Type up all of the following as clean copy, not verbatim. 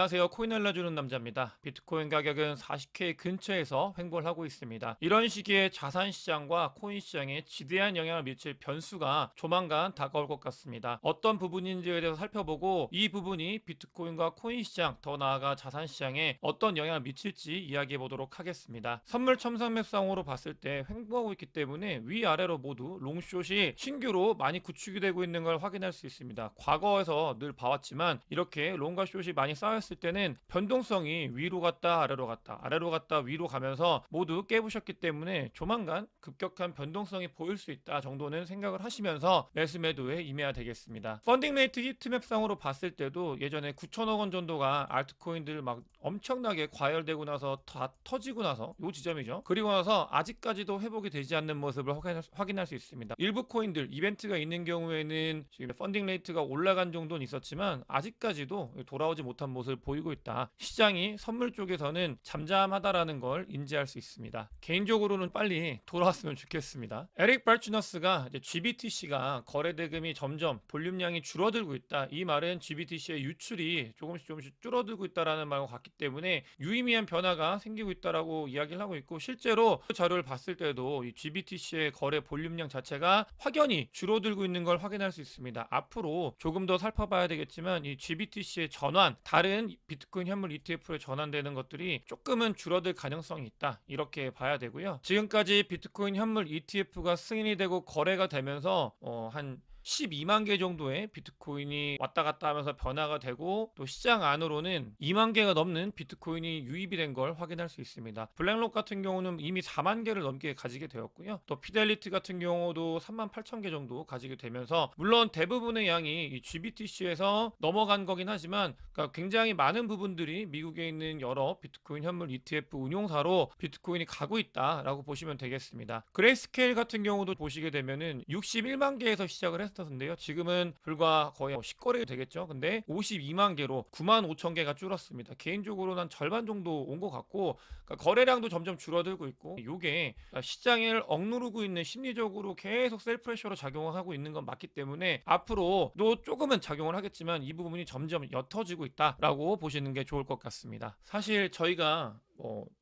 안녕하세요. 코인 알려주는 남자입니다. 비트코인 가격은 40K 근처에서 횡보를 하고 있습니다. 이런 시기에 자산 시장과 코인 시장에 지대한 영향을 미칠 변수가 조만간 다가올 것 같습니다. 어떤 부분인지에 대해서 살펴보고 이 부분이 비트코인과 코인 시장, 더 나아가 자산 시장에 어떤 영향을 미칠지 이야기해 보도록 하겠습니다. 선물 첨삭맵상으로 봤을 때 횡보하고 있기 때문에 위아래로 모두 롱숏이 신규로 많이 구축이 되고 있는 걸 확인할 수 있습니다. 과거에서 늘 봐왔지만 이렇게 롱과 숏이 많이 쌓였을 때는 변동성이 위로 갔다 아래로 갔다 아래로 갔다 위로 가면서 모두 깨부셨기 때문에 조만간 급격한 변동성이 보일 수 있다 정도는 생각을 하시면서 매수 매도에 임해야 되겠습니다. 펀딩 레이트 히트맵상으로 봤을 때도 예전에 9천억 원 정도가 알트코인들 막 엄청나게 과열되고 나서 다 터지고 나서 요 지점이죠. 그리고 나서 아직까지도 회복이 되지 않는 모습을 확인할 수 있습니다. 일부 코인들 이벤트가 있는 경우에는 지금 펀딩 레이트가 올라간 정도는 있었지만 아직까지도 돌아오지 못한 모습을 보이고 있다. 시장이 선물 쪽에서는 잠잠하다라는 걸 인지할 수 있습니다. 개인적으로는 빨리 돌아왔으면 좋겠습니다. 에릭 발추너스가 GBTC가 거래 대금이 점점 볼륨량이 줄어들고 있다. 이 말은 GBTC의 유출이 조금씩 줄어들고 있다라는 말과 같기 때문에 유의미한 변화가 생기고 있다라고 이야기를 하고 있고, 실제로 그 자료를 봤을 때도 이 GBTC의 거래 볼륨량 자체가 확연히 줄어들고 있는 걸 확인할 수 있습니다. 앞으로 조금 더 살펴봐야 되겠지만 이 GBTC의 전환, 다른 비트코인 현물 ETF로 전환되는 것들이 조금은 줄어들 가능성이 있다, 이렇게 봐야 되고요. 지금까지 비트코인 현물 ETF가 승인이 되고 거래가 되면서 한 12만 개 정도의 비트코인이 왔다 갔다 하면서 변화가 되고, 또 시장 안으로는 2만 개가 넘는 비트코인이 유입이 된 걸 확인할 수 있습니다. 블랙록 같은 경우는 이미 4만 개를 넘게 가지게 되었고요. 또 피델리티 같은 경우도 3만 8천 개 정도 가지게 되면서, 물론 대부분의 양이 이 GBTC에서 넘어간 거긴 하지만 그러니까 굉장히 많은 부분들이 미국에 있는 여러 비트코인 현물 ETF 운용사로 비트코인이 가고 있다라고 보시면 되겠습니다. 그레이스케일 같은 경우도 보시게 되면은 61만 개에서 시작을 했었는데요. 지금은 불과 거의 10거래 되겠죠. 근데 52만 개로 9만 5천 개가 줄었습니다. 개인적으로는 한 절반 정도 온 것 같고, 그러니까 거래량도 점점 줄어들고 있고, 이게 시장을 억누르고 있는, 심리적으로 계속 셀프레셔로 작용을 하고 있는 건 맞기 때문에 앞으로도 조금은 작용을 하겠지만 이 부분이 점점 옅어지고 있다라고 보시는 게 좋을 것 같습니다. 사실 저희가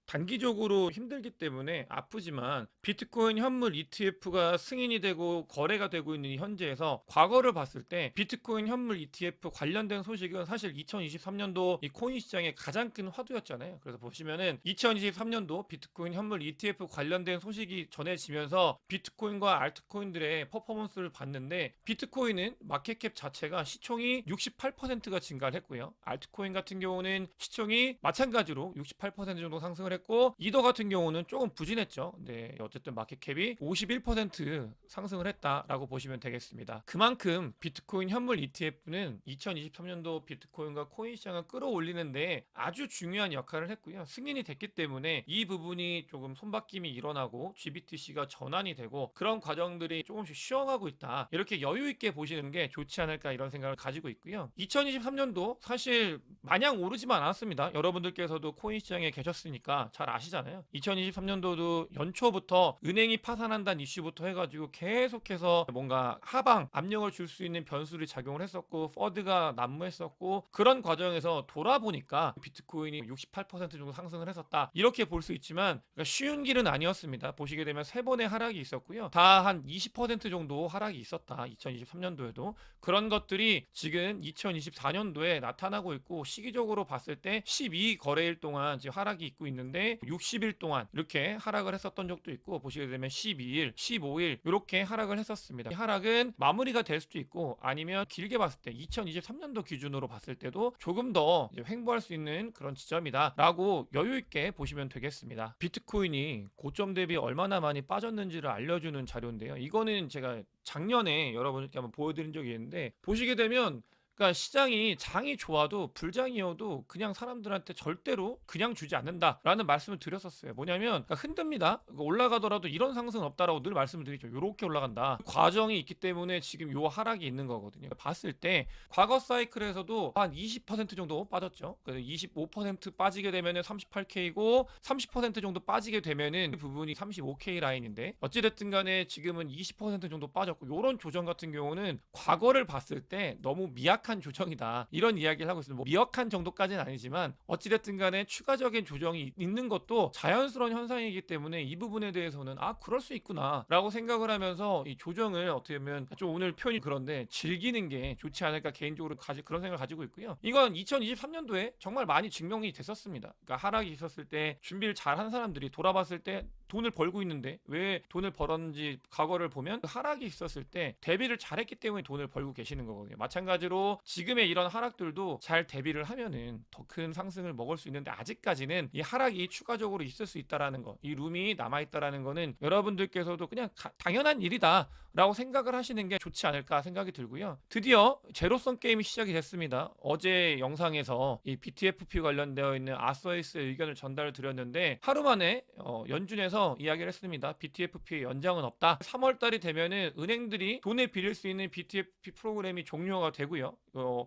단기적으로 힘들기 때문에 아프지만 비트코인 현물 ETF가 승인이 되고 거래가 되고 있는 현재에서 과거를 봤을 때 비트코인 현물 ETF 관련된 소식은 사실 2023년도 이 코인 시장의 가장 큰 화두였잖아요. 그래서 보시면은 2023년도 비트코인 현물 ETF 관련된 소식이 전해지면서 비트코인과 알트코인들의 퍼포먼스를 봤는데, 비트코인은 마켓캡 자체가 시총이 68%가 증가를 했고요. 알트코인 같은 경우는 시총이 마찬가지로 68% 정도 상승을 했고, 이더 같은 경우는 조금 부진했죠. 근데 어쨌든 마켓캡이 51% 상승을 했다라고 보시면 되겠습니다. 그만큼 비트코인 현물 ETF는 2023년도 비트코인과 코인 시장을 끌어올리는데 아주 중요한 역할을 했고요. 승인이 됐기 때문에 이 부분이 조금 손바뀜이 일어나고 GBTC가 전환이 되고 그런 과정들이 조금씩 쉬어가고 있다, 이렇게 여유 있게 보시는 게 좋지 않을까, 이런 생각을 가지고 있고요. 2023년도 사실 마냥 오르지만 않았습니다. 여러분들께서도 코인 시장에 계셨으니까 잘 아시잖아요. 2023년도도 연초부터 은행이 파산한다는 이슈부터 해가지고 계속해서 뭔가 하방 압력을 줄 수 있는 변수를 작용을 했었고, 퍼드가 난무했었고, 그런 과정에서 돌아보니까 비트코인이 68% 정도 상승을 했었다, 이렇게 볼 수 있지만 그러니까 쉬운 길은 아니었습니다. 보시게 되면 세 번의 하락이 있었고요. 다 한 20% 정도 하락이 있었다, 2023년도에도. 그런 것들이 지금 2024년도에 나타나고 있고, 시기적으로 봤을 때 12거래일 동안 지금 하락이 있고 있는데 60일 동안 이렇게 하락을 했었던 적도 있고, 보시게 되면 12일, 15일 이렇게 하락을 했었습니다. 이 하락은 마무리가 될 수도 있고, 아니면 길게 봤을 때 2023년도 기준으로 봤을 때도 조금 더 횡보할 수 있는 그런 지점이다 라고 여유 있게 보시면 되겠습니다. 비트코인이 고점 대비 얼마나 많이 빠졌는지를 알려주는 자료인데요. 이거는 제가 작년에 여러분께 한번 보여드린 적이 있는데, 보시게 되면 그러니까 시장이 장이 좋아도 불장이어도 그냥 사람들한테 절대로 그냥 주지 않는다라는 말씀을 드렸었어요. 뭐냐면 그러니까 흔듭니다. 올라가더라도 이런 상승은 없다라고 늘 말씀을 드리죠. 이렇게 올라간다. 그 과정이 있기 때문에 지금 요 하락이 있는 거거든요. 봤을 때 과거 사이클에서도 한 20% 정도 빠졌죠. 그래서 25% 빠지게 되면은 38K고 30% 정도 빠지게 되면은 그 부분이 35K 라인인데, 어찌됐든 간에 지금은 20% 정도 빠졌고, 요런 조정 같은 경우는 과거를 봤을 때 너무 미약한 미약한 조정이다. 이런 이야기를 하고 있습니다. 뭐 미약한 정도까지는 아니지만 어찌됐든 간에 추가적인 조정이 있는 것도 자연스러운 현상이기 때문에 이 부분에 대해서는 그럴 수 있구나 라고 생각을 하면서 이 조정을 어떻게 보면 좀 오늘 표현이 그런데 즐기는 게 좋지 않을까 개인적으로 그런 생각을 가지고 있고요. 이건 2023년도에 정말 많이 증명이 됐었습니다. 그러니까 하락이 있었을 때 준비를 잘 한 사람들이 돌아봤을 때 돈을 벌고 있는데 왜 돈을 벌었는지 과거를 보면 하락이 있었을 때 대비를 잘했기 때문에 돈을 벌고 계시는 거거든요. 마찬가지로 지금의 이런 하락들도 잘 대비를 하면은 더 큰 상승을 먹을 수 있는데 아직까지는 이 하락이 추가적으로 있을 수 있다라는 거, 이 룸이 남아있다라는 거는 여러분들께서도 그냥 당연한 일이다 라고 생각을 하시는 게 좋지 않을까 생각이 들고요. 드디어 제로섬 게임이 시작이 됐습니다. 어제 영상에서 이 BTFP 관련되어 있는 아서이스의 의견을 전달을 드렸는데 하루 만에 연준에서 이야기를 했습니다. BTFP의 연장은 없다. 3월달이 되면은 은행들이 돈을 빌릴 수 있는 BTFP 프로그램이 종료가 되고요.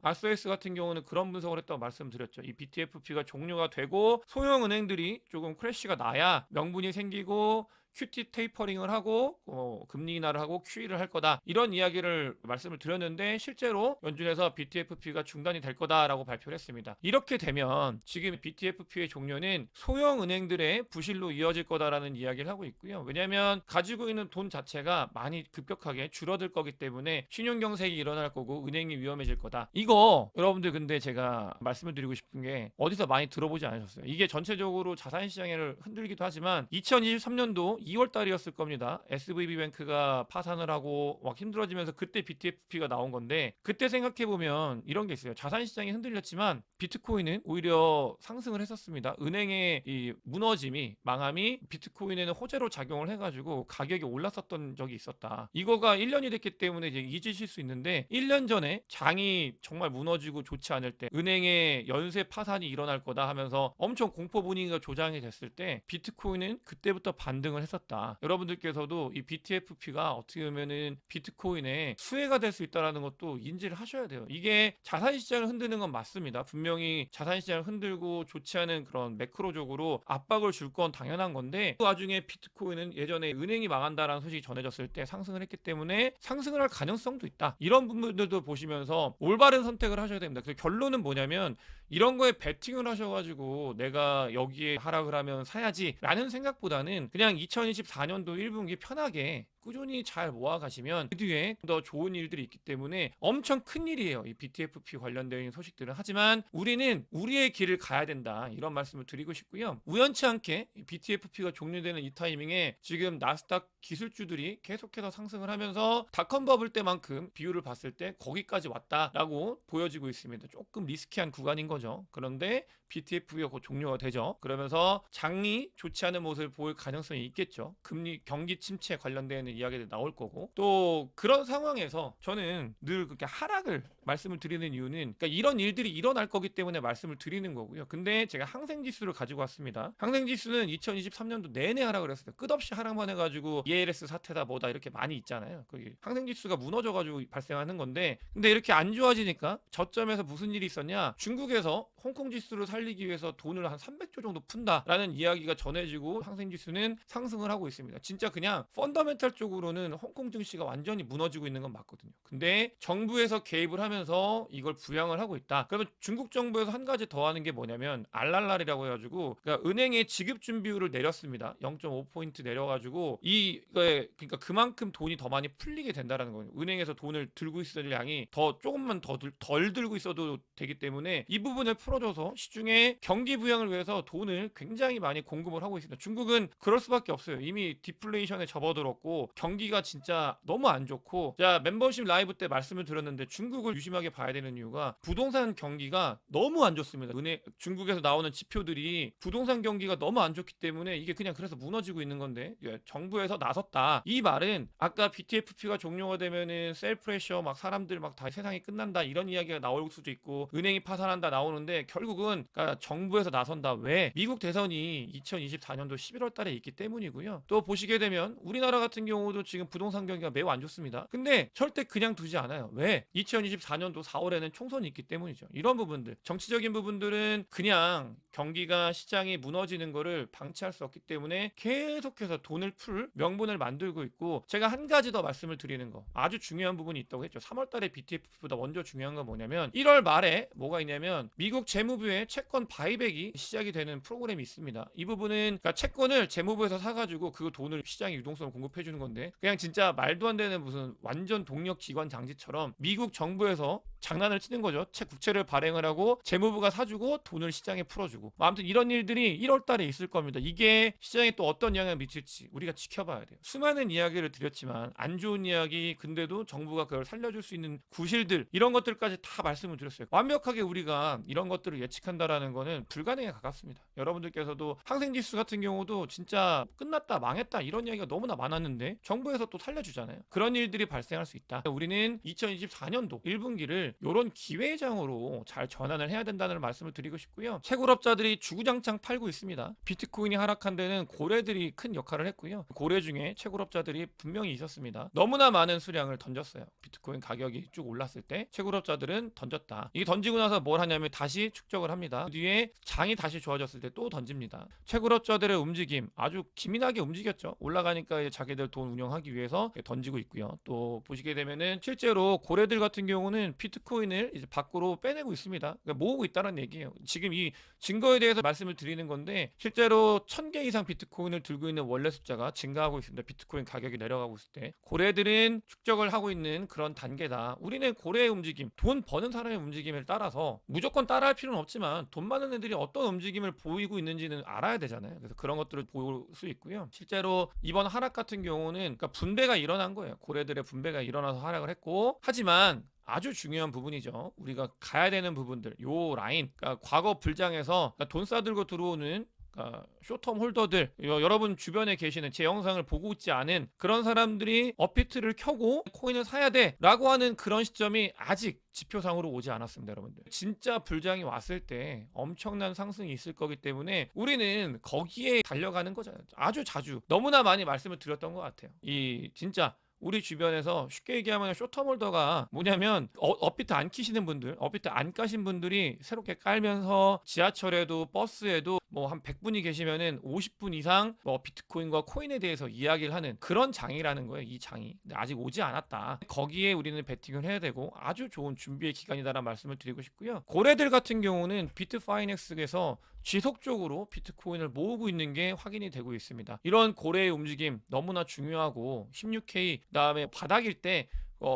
아서이스 같은 경우는 그런 분석을 했다고 말씀드렸죠. 이 BTFP가 종료가 되고 소형 은행들이 조금 크래시가 나야 명분이 생기고 QT 테이퍼링을 하고 금리 인하를 하고 QE를 할 거다 이런 이야기를 말씀을 드렸는데 실제로 연준에서 BTFP가 중단이 될 거다라고 발표를 했습니다. 이렇게 되면 지금 BTFP의 종료는 소형 은행들의 부실로 이어질 거다라는 이야기를 하고 있고요. 왜냐하면 가지고 있는 돈 자체가 많이 급격하게 줄어들 거기 때문에 신용경색이 일어날 거고 은행이 위험해질 거다. 이거 여러분들 근데 제가 말씀을 드리고 싶은 게 어디서 많이 들어보지 않으셨어요? 이게 전체적으로 자산시장을 흔들기도 하지만 2023년도 2월 달이었을 겁니다. SVB뱅크가 파산을 하고 막 힘들어지면서 그때 BTFP가 나온 건데 그때 생각해보면 이런 게 있어요. 자산시장이 흔들렸지만 비트코인은 오히려 상승을 했었습니다. 은행의 이 무너짐이 망함이 비트코인에는 호재로 작용을 해가지고 가격이 올랐었던 적이 있었다. 이거가 1년이 됐기 때문에 이제 잊으실 수 있는데 1년 전에 장이 정말 무너지고 좋지 않을 때 은행의 연쇄 파산이 일어날 거다 하면서 엄청 공포 분위기가 조장이 됐을 때 비트코인은 그때부터 반등을 했었다. 여러분들께서도 이 BTFP가 어떻게 보면은 비트코인의 수혜가 될 수 있다는 것도 인지를 하셔야 돼요. 이게 자산시장을 흔드는 건 맞습니다. 분명히 자산시장을 흔들고 좋지 않은 그런 매크로적으로 압박을 줄 건 당연한 건데 그 와중에 비트코인은 예전에 은행이 망한다라는 소식이 전해졌을 때 상승을 했기 때문에 상승을 할 가능성도 있다. 이런 부분들도 보시면서 올바른 선택을 하셔야 됩니다. 그래서 결론은 뭐냐면 이런 거에 베팅을 하셔가지고 내가 여기에 하락을 하면 사야지 라는 생각보다는 그냥 2024년도 1분기 편하게 꾸준히 잘 모아가시면 그 뒤에 더 좋은 일들이 있기 때문에 엄청 큰 일이에요. 이 BTFP 관련된 소식들은. 하지만 우리는 우리의 길을 가야 된다. 이런 말씀을 드리고 싶고요. 우연치 않게 BTFP가 종료되는 이 타이밍에 지금 나스닥 기술주들이 계속해서 상승을 하면서 닷컴 버블 때만큼 비율을 봤을 때 거기까지 왔다라고 보여지고 있습니다. 조금 리스키한 구간인 거죠. 그런데 BTFP가 곧 종료가 되죠. 그러면서 장이 좋지 않은 모습을 보일 가능성이 있겠죠. 경기 침체 관련된 이야기들 나올 거고 또 그런 상황에서 저는 늘 그렇게 하락을 말씀을 드리는 이유는 그러니까 이런 일들이 일어날 거기 때문에 말씀을 드리는 거고요. 근데 제가 항생지수를 가지고 왔습니다. 항생지수는 2023년도 내내 하락을 했어요. 끝없이 하락만 해가지고 ELS 사태다 뭐다 이렇게 많이 있잖아요. 항생지수가 무너져가지고 발생하는 건데 근데 이렇게 안 좋아지니까 저점에서 무슨 일이 있었냐? 중국에서 홍콩 지수를 살리기 위해서 돈을 한 300조 정도 푼다라는 이야기가 전해지고 항생지수는 상승을 하고 있습니다. 진짜 그냥 펀더멘탈 쪽으로는 홍콩 증시가 완전히 무너지고 있는 건 맞거든요. 근데 정부에서 개입을 하면서 이걸 부양을 하고 있다. 그러면 중국 정부에서 한 가지 더 하는 게 뭐냐면 알랄랄이라고 해가지고 그러니까 은행의 지급 준비율을 내렸습니다. 0.5포인트 내려가지고 이거에 그러니까 그만큼 돈이 더 많이 풀리게 된다라는 거예요. 은행에서 돈을 들고 있을 양이 더 조금만 덜 들고 있어도 되기 때문에 이 부분을 풀어줘서 시중에 경기 부양을 위해서 돈을 굉장히 많이 공급을 하고 있습니다. 중국은 그럴 수밖에 없어요. 이미 디플레이션에 접어들었고 경기가 진짜 너무 안 좋고 자 멤버십 라이브 때 말씀을 드렸는데 중국을 유심하게 봐야 되는 이유가 부동산 경기가 너무 안 좋습니다. 중국에서 나오는 지표들이 부동산 경기가 너무 안 좋기 때문에 이게 그냥 그래서 무너지고 있는 건데 정부에서 나섰다. 이 말은 아까 BTFP가 종료가 되면은 셀 프레셔 막 사람들 막 다 세상이 끝난다 이런 이야기가 나올 수도 있고 은행이 파산한다 나오는데 결국은 그러니까 정부에서 나선다. 왜? 미국 대선이 2024년도 11월 달에 있기 때문이고요. 또 보시게 되면 우리나라 같은 경우도 지금 부동산 경기가 매우 안 좋습니다. 근데 절대 그냥 두지 않아요. 왜? 2024년도 4월에는 총선이 있기 때문이죠. 이런 부분들, 정치적인 부분들은 그냥 경기가 시장이 무너지는 거를 방치할 수 없기 때문에 계속해서 돈을 풀 명분을 만들고 있고, 제가 한 가지 더 말씀을 드리는 거, 아주 중요한 부분이 있다고 했죠. 3월 달에 BTF보다 먼저 중요한 건 뭐냐면 1월 말에 뭐가 있냐면 미국 재무부의 채권 바이백이 시작이 되는 프로그램이 있습니다. 이 부분은 그러니까 채권을 재무부에서 사가지고 그 돈을 시장에 유동성을 공급해 주는 건데, 그냥 진짜 말도 안 되는 무슨 완전 동력 기관 장치처럼 미국 정부에서 장난을 치는 거죠. 국채를 발행을 하고 재무부가 사주고 돈을 시장에 풀어주고, 아무튼 이런 일들이 1월 달에 있을 겁니다. 이게 시장에 또 어떤 영향을 미칠지 우리가 지켜봐야 돼요. 수많은 이야기를 드렸지만 안 좋은 이야기, 근데도 정부가 그걸 살려줄 수 있는 구실들, 이런 것들까지 다 말씀을 드렸어요. 완벽하게 우리가 이런 것들을 예측한다라는 거는 불가능에 가깝습니다. 여러분들께서도 항생지수 같은 경우도 진짜 끝났다 망했다 이런 이야기가 너무나 많았는데 정부에서 또 살려주잖아요. 그런 일들이 발생할 수 있다. 우리는 2024년도 1분기를 이런 기회장으로 잘 전환을 해야 된다는 말씀을 드리고 싶고요. 채굴업자들이 주구장창 팔고 있습니다. 비트코인이 하락한 데는 고래들이 큰 역할을 했고요. 고래 중에 채굴업자들이 분명히 있었습니다. 너무나 많은 수량을 던졌어요. 비트코인 가격이 쭉 올랐을 때 채굴업자들은 던졌다. 이게 던지고 나서 뭘 하냐면 다시 축적을 합니다. 그 뒤에 장이 다시 좋아졌을 때 또 던집니다. 채굴업자들의 움직임 아주 기민하게 움직였죠. 올라가니까 자기들 돈 운영하기 위해서 던지고 있고요. 또 보시게 되면은 실제로 고래들 같은 경우는 비트코인을 이제 밖으로 빼내고 있습니다. 그러니까 모으고 있다는 얘기예요. 지금 이 증거에 대해서 말씀을 드리는 건데, 실제로 1000개 이상 비트코인을 들고 있는 원래 숫자가 증가하고 있습니다. 비트코인 가격이 내려가고 있을 때 고래들은 축적을 하고 있는 그런 단계다. 우리는 고래의 움직임, 돈 버는 사람의 움직임을 따라서 무조건 따라할 필요는 없지만 돈 많은 애들이 어떤 움직임을 보이고 있는지는 알아야 되잖아요. 그래서 그런 것들을 볼 수 있고요. 실제로 이번 하락 같은 경우는 그러니까 분배가 일어난 거예요. 고래들의 분배가 일어나서 하락을 했고, 하지만 아주 중요한 부분이죠. 우리가 가야 되는 부분들, 요 라인, 그러니까 과거 불장에서 그러니까 돈 싸들고 들어오는 쇼텀 홀더들, 여러분 주변에 계시는 제 영상을 보고 있지 않은 그런 사람들이 업비트를 켜고 코인을 사야 돼 라고 하는 그런 시점이 아직 지표상으로 오지 않았습니다. 여러분들, 진짜 불장이 왔을 때 엄청난 상승이 있을 거기 때문에 우리는 거기에 달려가는 거잖아요. 아주 자주 너무나 많이 말씀을 드렸던 것 같아요. 이 진짜 우리 주변에서 쉽게 얘기하면 쇼텀홀더가 뭐냐면 업비트 안 키시는 분들, 업비트 안 까신 분들이 새롭게 깔면서 지하철에도 버스에도 뭐 한 100분이 계시면은 50분 이상 뭐 비트코인과 코인에 대해서 이야기를 하는 그런 장이라는 거예요. 이 장이. 근데 아직 오지 않았다. 거기에 우리는 베팅을 해야 되고 아주 좋은 준비의 기간이다라는 말씀을 드리고 싶고요. 고래들 같은 경우는 비트파이넥스에서 지속적으로 비트코인을 모으고 있는 게 확인이 되고 있습니다. 이런 고래의 움직임 너무나 중요하고 16K 그다음에 바닥일 때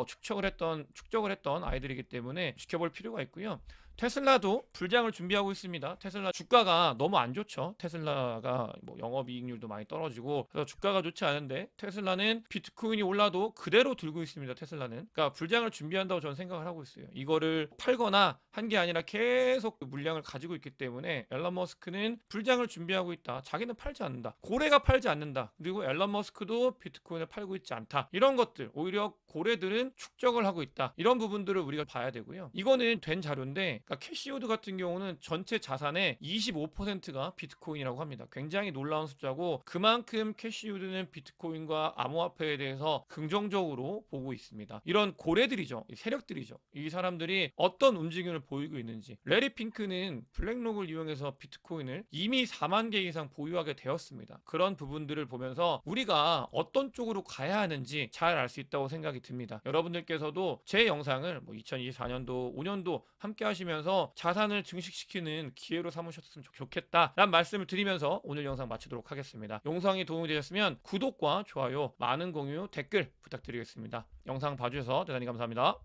축적을 했던 아이들이기 때문에 지켜볼 필요가 있고요. 테슬라도 불장을 준비하고 있습니다. 테슬라 주가가 너무 안 좋죠. 테슬라가 뭐 영업이익률도 많이 떨어지고 그래서 주가가 좋지 않은데, 테슬라는 비트코인이 올라도 그대로 들고 있습니다. 테슬라는 그러니까 불장을 준비한다고 저는 생각을 하고 있어요. 이거를 팔거나 한 게 아니라 계속 물량을 가지고 있기 때문에 앨런 머스크는 불장을 준비하고 있다. 자기는 팔지 않는다. 고래가 팔지 않는다. 그리고 앨런 머스크도 비트코인을 팔고 있지 않다. 이런 것들, 오히려 고래들은 축적을 하고 있다. 이런 부분들을 우리가 봐야 되고요. 이거는 된 자료인데, 그러니까 캐시우드 같은 경우는 전체 자산의 25%가 비트코인이라고 합니다. 굉장히 놀라운 숫자고, 그만큼 캐시우드는 비트코인과 암호화폐에 대해서 긍정적으로 보고 있습니다. 이런 고래들이죠. 세력들이죠. 이 사람들이 어떤 움직임을 보이고 있는지. 레리 핑크는 블랙록을 이용해서 비트코인을 이미 4만 개 이상 보유하게 되었습니다. 그런 부분들을 보면서 우리가 어떤 쪽으로 가야 하는지 잘 알 수 있다고 생각이 듭니다. 여러분들께서도 제 영상을 2024년도 5년도 함께 하시면서 자산을 증식시키는 기회로 삼으셨으면 좋겠다라는 말씀을 드리면서 오늘 영상 마치도록 하겠습니다. 영상이 도움이 되셨으면 구독과 좋아요, 많은 공유, 댓글 부탁드리겠습니다. 영상 봐주셔서 대단히 감사합니다.